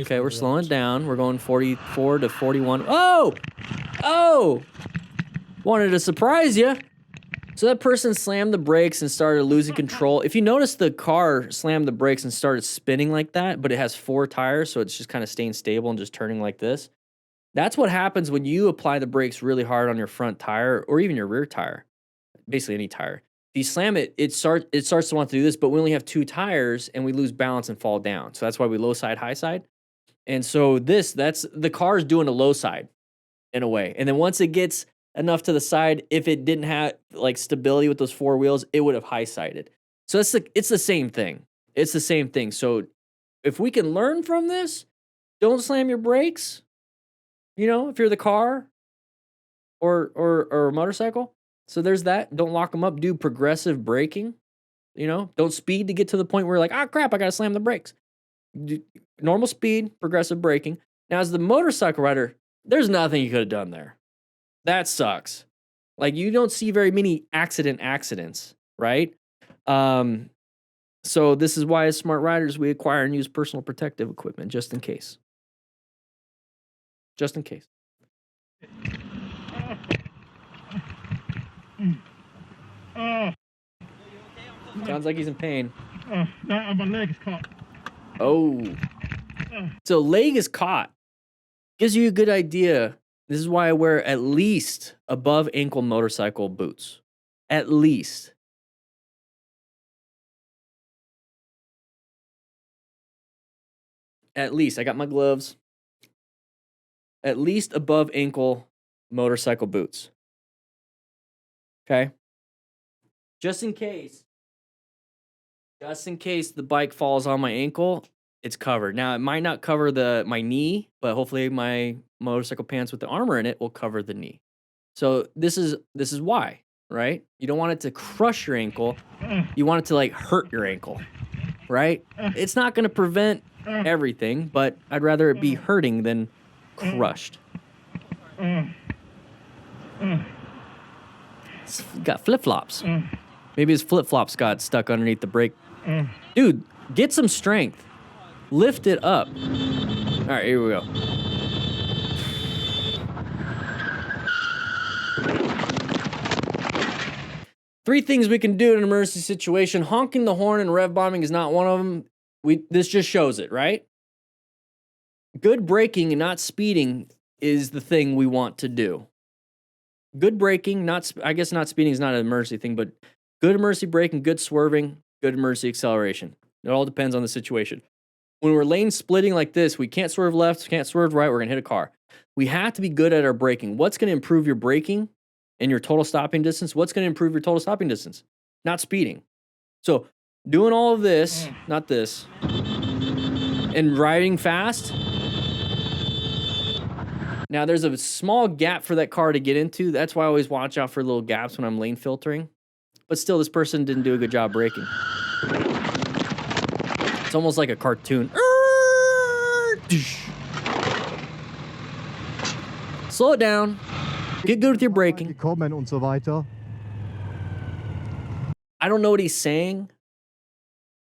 Okay, we're slowing down. We're going 44 to 41. Oh! Oh! Wanted to surprise you. So that person slammed the brakes and started losing control. If you notice, the car slammed the brakes and started spinning like that, but it has 4 tires, so it's just kind of staying stable and just turning like this. That's what happens when you apply the brakes really hard on your front tire or even your rear tire, basically any tire. If you slam it, it starts to want to do this, but we only have 2 tires and we lose balance and fall down. So that's why we low side, high side. And so that's the car is doing a low side in a way. And then once it gets enough to the side, if it didn't have like stability with those 4 wheels, it would have high sided. So it's the same thing. It's the same thing. So if we can learn from this, don't slam your brakes. You know, if you're the car or a motorcycle. So there's that. Don't lock them up. Do progressive braking. You know, don't speed to get to the point where you're like, ah, crap, I got to slam the brakes. Normal speed, progressive braking. Now, as the motorcycle rider, there's nothing you could have done there. That sucks. Like, you don't see very many accidents, right? So this is why, as smart riders, we acquire and use personal protective equipment just in case. Just in case. Sounds like he's in pain. My leg is caught. Oh. So leg is caught. Gives you a good idea. This is why I wear at least above ankle motorcycle boots. At least. At least. I got my gloves. At least above ankle motorcycle boots. Okay? Just in case the bike falls on my ankle, it's covered. Now, it might not cover my knee, but hopefully my motorcycle pants with the armor in it will cover the knee. So this is why, right? You don't want it to crush your ankle. You want it to like hurt your ankle, right? It's not going to prevent everything, but I'd rather it be hurting than crushed. It's got flip-flops. Maybe his flip-flops got stuck underneath the brake. Dude, get some strength. Lift it up. All right, here we go. Three things we can do in an emergency situation. Honking the horn and rev bombing is not one of them. This just shows it, right? Good braking and not speeding is the thing we want to do. Good braking, I guess not speeding is not an emergency thing, but good emergency braking, good swerving, good emergency acceleration. It all depends on the situation. When we're lane splitting like this, we can't swerve left, can't swerve right, we're going to hit a car. We have to be good at our braking. What's going to improve your braking and your total stopping distance? What's going to improve your total stopping distance? Not speeding. So doing all of this, not this, and riding fast. Now, there's a small gap for that car to get into. That's why I always watch out for little gaps when I'm lane filtering. But still, this person didn't do a good job braking. It's almost like a cartoon. Slow it down. Get good with your braking. I don't know what he's saying.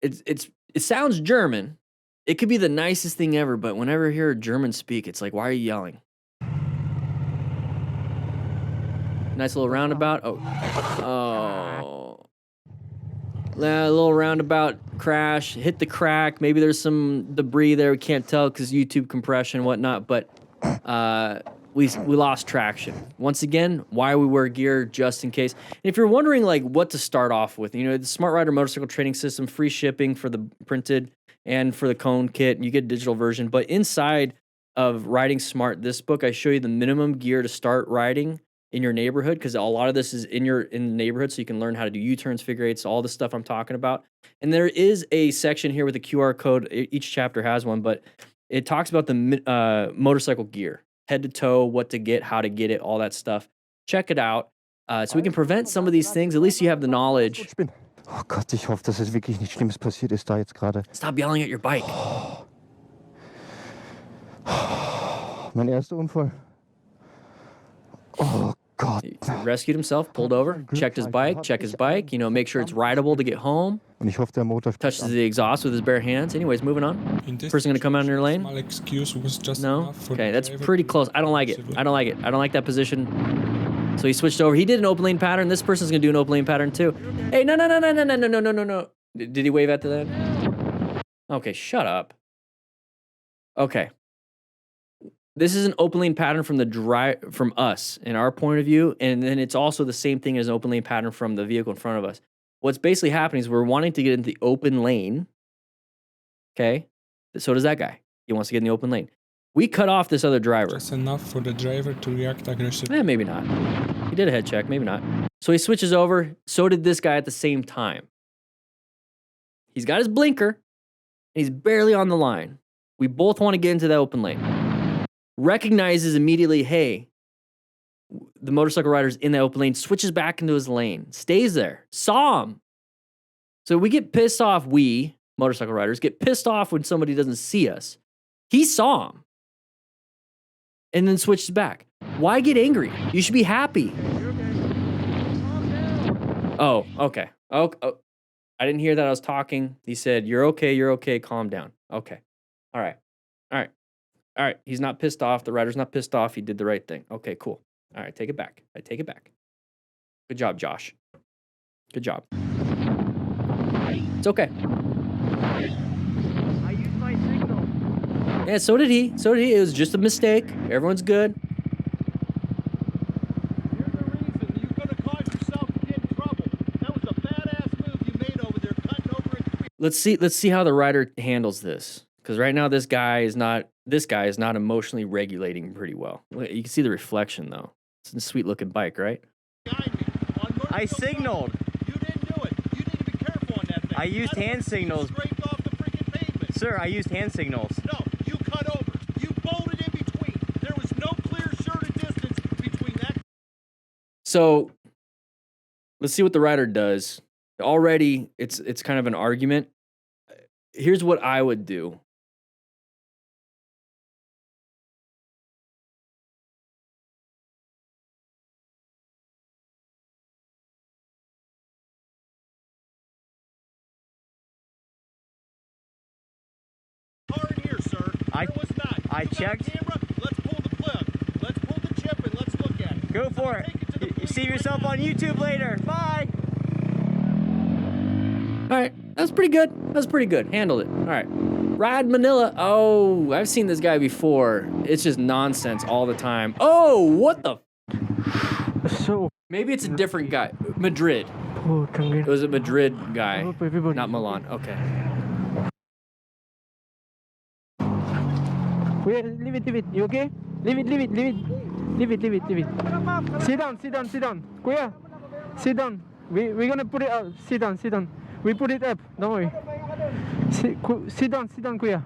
It sounds German. It could be the nicest thing ever, but whenever I hear a German speak, it's like, why are you yelling? Nice little roundabout. Oh. A little roundabout crash. Hit the crack. Maybe there's some debris there. We can't tell because YouTube compression and whatnot, but we lost traction. Once again, why we wear gear just in case. And if you're wondering like what to start off with, you know, the Smart Rider Motorcycle Training System, free shipping for the printed and for the cone kit, you get a digital version. But inside of Riding Smart, this book, I show you the minimum gear to start riding in your neighborhood, because a lot of this is in the neighborhood, so you can learn how to do U-turns, figure eights, all the stuff I'm talking about. And there is a section here with a QR code. Each chapter has one, but it talks about the motorcycle gear, head to toe, what to get, how to get it, all that stuff. Check it out, so we can prevent some of these things. At least you have the knowledge. Oh Gott, ich hoffe, dass es wirklich nichts Schlimmes passiert ist da jetzt gerade. Stop yelling at your bike. Mein erster Unfall. Oh Gott, rescued himself, pulled over, checked his bike, you know, make sure it's rideable to get home. Und ich hoffe, der Motor springt Touches an. the exhaust with his bare hands. Anyways, moving on. In this Person gonna come out in your lane? small excuse was just No? enough for Okay, the that's driver pretty to close. I don't like it. I don't like it. I don't like that position. So he switched over. He did an open lane pattern. This person's gonna do an open lane pattern too. Hey, no. Did he wave at that? Okay, shut up. Okay. This is an open lane pattern from from us in our point of view, and then it's also the same thing as an open lane pattern from the vehicle in front of us. What's basically happening is we're wanting to get into the open lane. Okay? So does that guy. He wants to get in the open lane. We cut off this other driver. just enough for the driver to react aggressively. Maybe not. He did a head check, maybe not. So he switches over. So did this guy at the same time. He's got his blinker, and he's barely on the line. We both want to get into that open lane. Recognizes immediately, hey, the motorcycle rider's in that open lane, switches back into his lane, stays there, saw him. So we get pissed off, we, motorcycle riders, get pissed off when somebody doesn't see us. He saw him and then switches back. Why get angry? You should be happy. Oh, okay. Oh, I didn't hear that I was talking. He said, you're okay, calm down. Okay. All right. He's not pissed off. The rider's not pissed off. He did the right thing. Okay, cool. All right, take it back. I take it back. Good job, Josh. Good job. It's okay. I used my signal. Yeah, so did he. It was just a mistake. Everyone's good. Here's the reason. You're going to cause yourself to get in trouble. That was a badass move you made over there, cutting over a tree. Let's see how the rider handles this. Because right now this guy is not emotionally regulating pretty well. You can see the reflection though. It's a sweet looking bike, right? Behind me, on motorcycle I signaled. You didn't do it. You need to be careful on that thing. I used don't hand want to see you signals. Scraped off the freaking pavement. Sir, I used hand signals. No, you cut over. You bolted in between. There was no clear shirted distance between that. So let's see what the rider does. Already it's kind of an argument. Here's what I would do. Car in here, sir. I- There was not. I You got a checked. Camera? Let's pull the plug. Let's pull the chip and let's look at it. Go for it. Take it to the You police see right yourself now. on YouTube later. Bye. All right, that's pretty good. Handled it. All right. Rad Manila. Oh, I've seen this guy before. It's just nonsense all the time. Oh, what the? So, Maybe it's a different guy. Madrid. putang It was a Madrid guy, Hello, everybody. not Milan. Okay. Wait, leave it. You okay? Leave it. Sit down. Kuya, sit down. We're gonna put it out. Sit down. We put it up. Don't worry. Sit down, Kuya.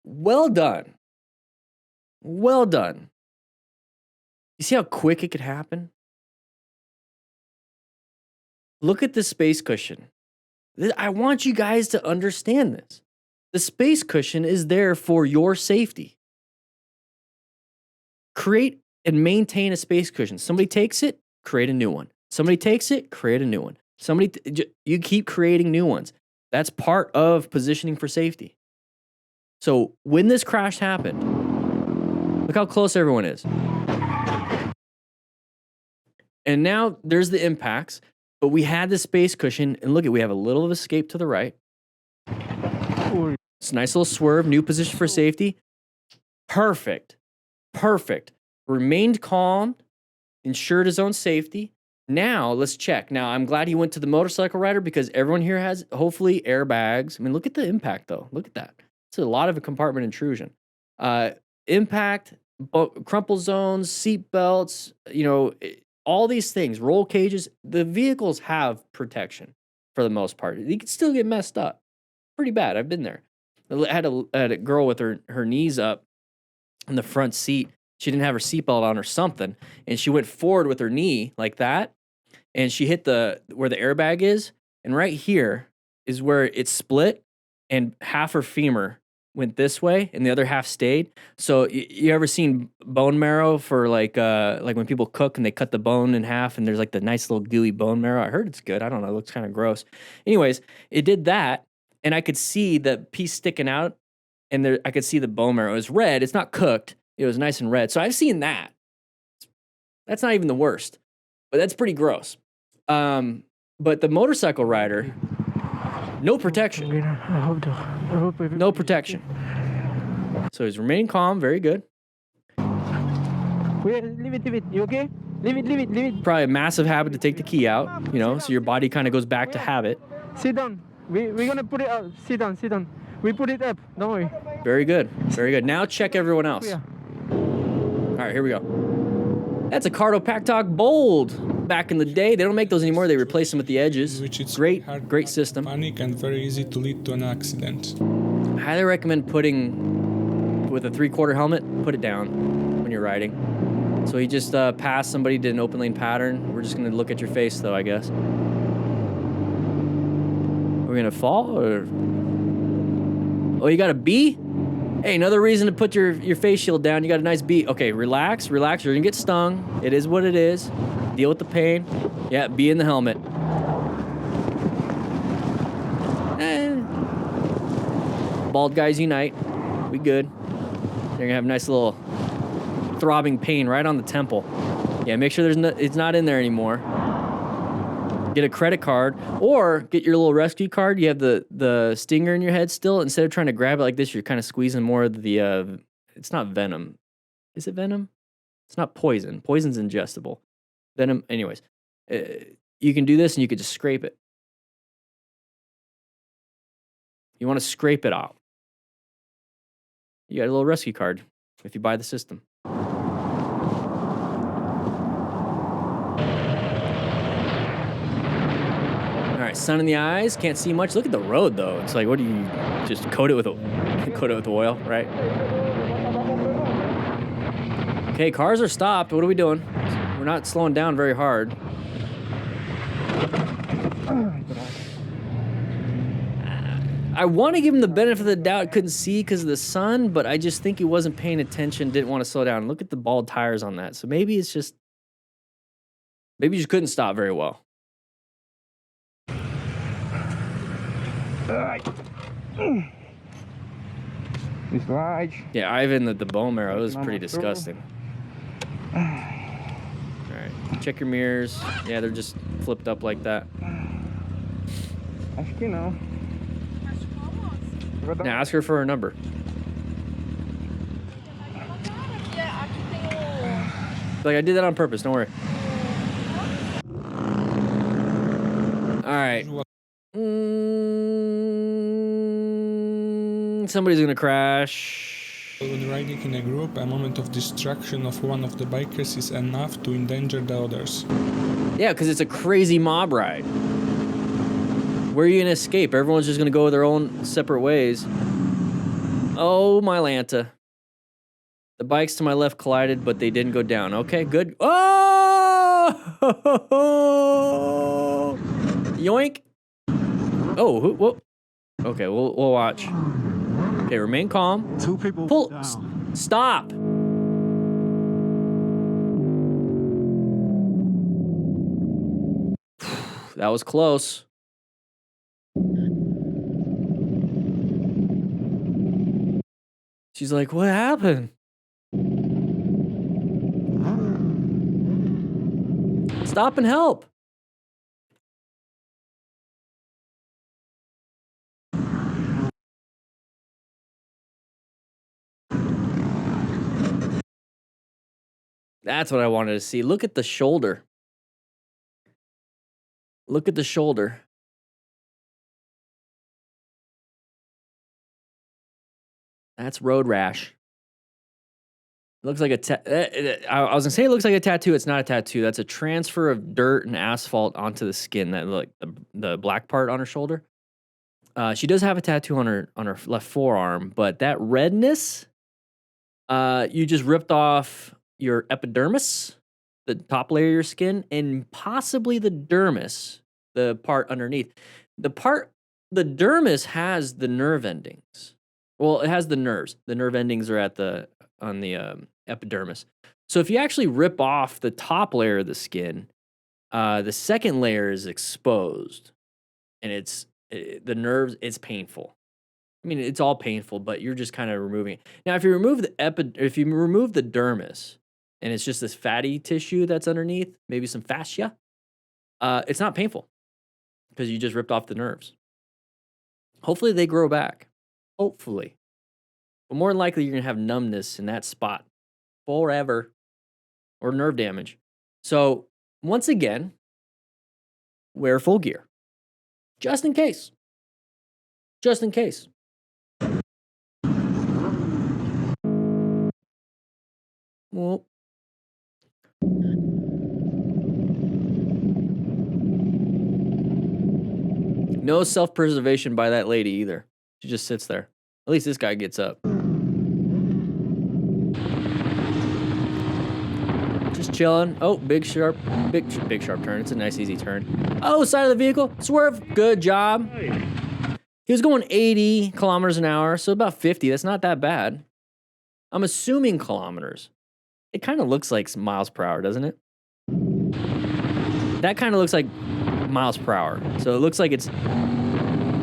Well done. You see how quick it could happen? Look at the space cushion. I want you guys to understand this. The space cushion is there for your safety. Create and maintain a space cushion. Somebody takes it, create a new one. Somebody takes it, create a new one. You keep creating new ones. That's part of positioning for safety. So when this crash happened, look how close everyone is. And now there's the impacts, but we had the space cushion, and look we have a little of escape to the right. It's a nice little swerve, new position for safety. Perfect. Remained calm, ensured his own safety. Now let's check. Now I'm glad he went to the motorcycle rider because everyone here has hopefully airbags. I mean, look at the impact though. Look at that. It's a lot of a compartment intrusion. Impact, crumple zones, seat belts, all these things, roll cages. The vehicles have protection for the most part. You can still get messed up. Pretty bad. I've been there. I had a girl with her knees up in the front seat. She didn't have her seatbelt on or something, and she went forward with her knee like that, and she hit where the airbag is, and right here is where it split, and half her femur went this way and the other half stayed. So you ever seen bone marrow for like when people cook and they cut the bone in half and there's like the nice little gooey bone marrow? I heard it's good. I don't know. It looks kind of gross. Anyways, it did that and I could see the piece sticking out and there I could see the bone marrow. It was red. It's not cooked. It was nice and red. So I've seen that. That's not even the worst, but that's pretty gross. But the motorcycle rider, no protection. No protection. So he's remaining calm, very good. Leave it. You okay? Leave it. Probably a massive habit to take the key out, you know, so your body kind of goes back to habit. Sit down. We're gonna put it up. Sit down. We put it up. Don't worry. Very good. Now check everyone else. All right, here we go. That's a Cardo Pactalk Bold. Back in the day, they don't make those anymore. They replace them at the edges. Which is Great hard system. panic and very easy to lead to an accident. Highly recommend putting with a 3/4 helmet. Put it down when you're riding. So he just passed somebody, did an open lane pattern. We're just gonna look at your face though, I guess. We're gonna fall or? Oh, you got a B? Hey, another reason to put your face shield down. You got a nice B. Okay, relax. You're gonna get stung. It is what it is. Deal with the pain. Yeah, be in the helmet. Bald guys unite. We good. They're gonna have a nice little throbbing pain right on the temple. Yeah, make sure it's not in there anymore. Get a credit card or get your little rescue card. You have the stinger in your head still. Instead of trying to grab it like this, you're kind of squeezing more of the, it's not venom. Is it venom? It's not poison. Poison's ingestible. Venom, anyways. You can do this and you could just scrape it. You want to scrape it out. You got a little rescue card if you buy the system. All right, sun in the eyes, can't see much. Look at the road though. It's like, what do you just coat it with oil, right? Okay, cars are stopped. What are we doing? We're not slowing down very hard. I want to give him the benefit of the doubt. Couldn't see because of the sun, but I just think he wasn't paying attention, didn't want to slow down. Look at the bald tires on that. So maybe you just couldn't stop very well. It's large. Yeah, Ivan, the bone marrow, it was pretty disgusting. All right, check your mirrors. Yeah, they're just flipped up like that. Acho que não. Now ask her for her number. Like, I did that on purpose, don't worry. All right. Somebody's gonna crash. When riding in a group, a moment of distraction of one of the bikers is enough to endanger the others. Yeah, because it's a crazy mob ride. Where are you gonna escape? Everyone's just gonna go their own separate ways. Oh, my Lanta. The bikes to my left collided, but they didn't go down. Okay, good. Oh! Yoink. Oh, whoa. Okay, we'll watch. Okay, remain calm. Two people Pull. down. Stop. That was close. She's like, what happened? Stop and help. That's what I wanted to see. Look at the shoulder. Look at the shoulder. That's road rash. It looks like I was gonna say it looks like a tattoo. It's not a tattoo. That's a transfer of dirt and asphalt onto the skin. That like the black part on her shoulder. She does have a tattoo on her left forearm, but that redness, you just ripped off your epidermis, the top layer of your skin, and possibly the dermis, the part underneath. The dermis has the nerve endings. Well, it has the nerves. The nerve endings are on the epidermis. So if you actually rip off the top layer of the skin, the second layer is exposed, and the nerves. It's painful. I mean, it's all painful, but you're just kind of removing it. Now, if you remove if you remove the dermis, and it's just this fatty tissue that's underneath, maybe some fascia, it's not painful because you just ripped off the nerves. Hopefully, they grow back. Hopefully. But more than likely, you're going to have numbness in that spot forever or nerve damage. So, once again, wear full gear. Just in case. Just in case. Well, no self-preservation by that lady either. She just sits there. At least this guy gets up. Just chilling. Oh, big sharp turn. It's a nice easy turn. Oh, side of the vehicle. Swerve. Good job. He was going 80 kilometers an hour, so about 50. That's not that bad. I'm assuming kilometers. It kind of looks like miles per hour, doesn't it? That kind of looks like miles per hour. So it looks like it's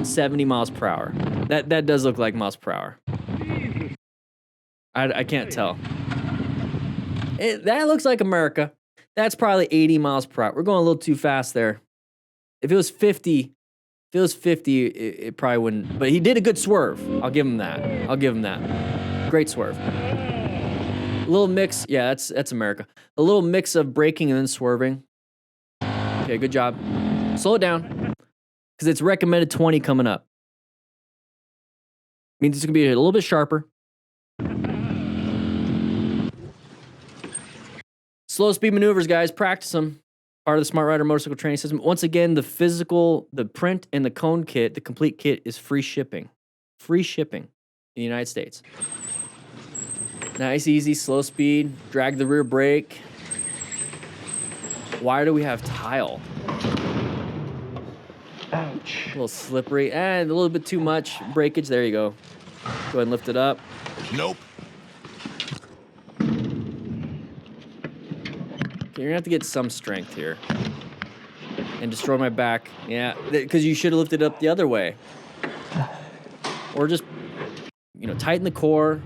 70 miles per hour. That does look like miles per hour. I can't tell. That looks like America. That's probably 80 miles per hour. We're going a little too fast there. If it was 50, it probably wouldn't. But he did a good swerve. I'll give him that. Great swerve. A little mix. Yeah, that's America. A little mix of braking and then swerving. Okay, good job. Slow it down. Because it's recommended 20 coming up. Means it's going to be a little bit sharper. Slow speed maneuvers, guys. Practice them. Part of the Smart Rider motorcycle training system. Once again, the print and the cone kit, the complete kit is free shipping. Free shipping in the United States. Nice, easy, slow speed. Drag the rear brake. Why do we have tile? Ouch. A little slippery and a little bit too much breakage. There you go. Go ahead and lift it up. Nope. Okay, you're gonna have to get some strength here. And destroy my back. Yeah, because you should have lifted it up the other way. Or just, tighten the core.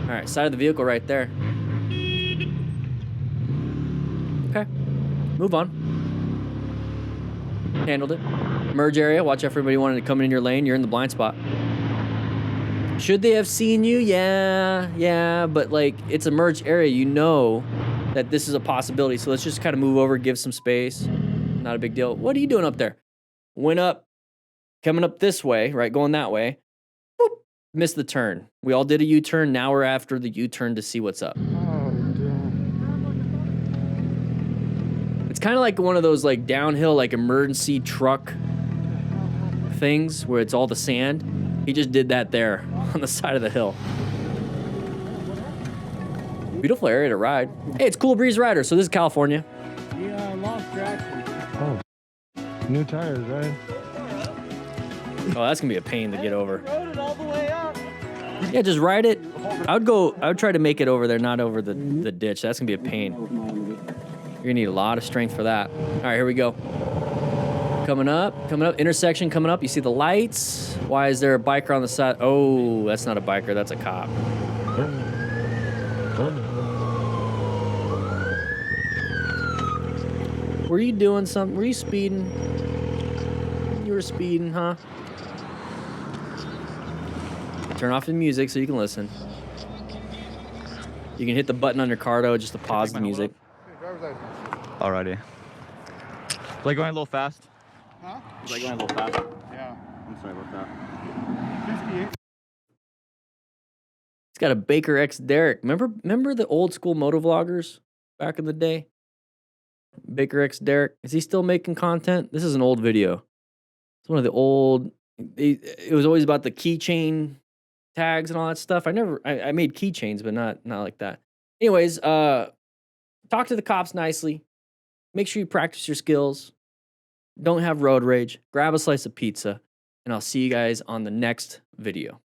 All right, side of the vehicle right there. Okay, move on. Handled it. Merge area. Watch out for everybody wanting to come in your lane. You're in the blind spot. Should they have seen you? Yeah, but it's a merge area. You know that this is a possibility. So let's just kind of move over, give some space. Not a big deal. What are you doing up there? Went up, coming up this way, right? Going that way. Boop. Missed the turn. We all did a U-turn. Now we're after the U-turn to see what's up. Oh, damn. It's kind of like one of those downhill emergency truck things where it's all the sand. He just did that there on the side of the hill. Beautiful area to ride. Hey, it's Cool Breeze Rider. So this is California. Yeah, lost traction. Oh. New tires, right? Oh, that's gonna be a pain to get over. Rode it all the way up. Yeah, just ride it. I would try to make it over there, not over the ditch. That's gonna be a pain. You're gonna need a lot of strength for that. All right, here we go. Coming up, intersection coming up. You see the lights. Why is there a biker on the side? Oh, that's not a biker, that's a cop. Were you doing something? Were you speeding? You were speeding, huh? Turn off the music so you can listen. You can hit the button on your car though, just to pause the music. Alrighty. Was I going a little fast? Huh? Was I going a little fast? Yeah. I'm sorry about that. 58. He's got a Baker X Derek. Remember the old school moto vloggers back in the day? Baker X Derek. Is he still making content? This is an old video. It's one of the old. It was always about the keychain tags and all that stuff. I made keychains, but not like that. Anyways, talk to the cops nicely. Make sure you practice your skills. Don't have road rage. Grab a slice of pizza, and I'll see you guys on the next video.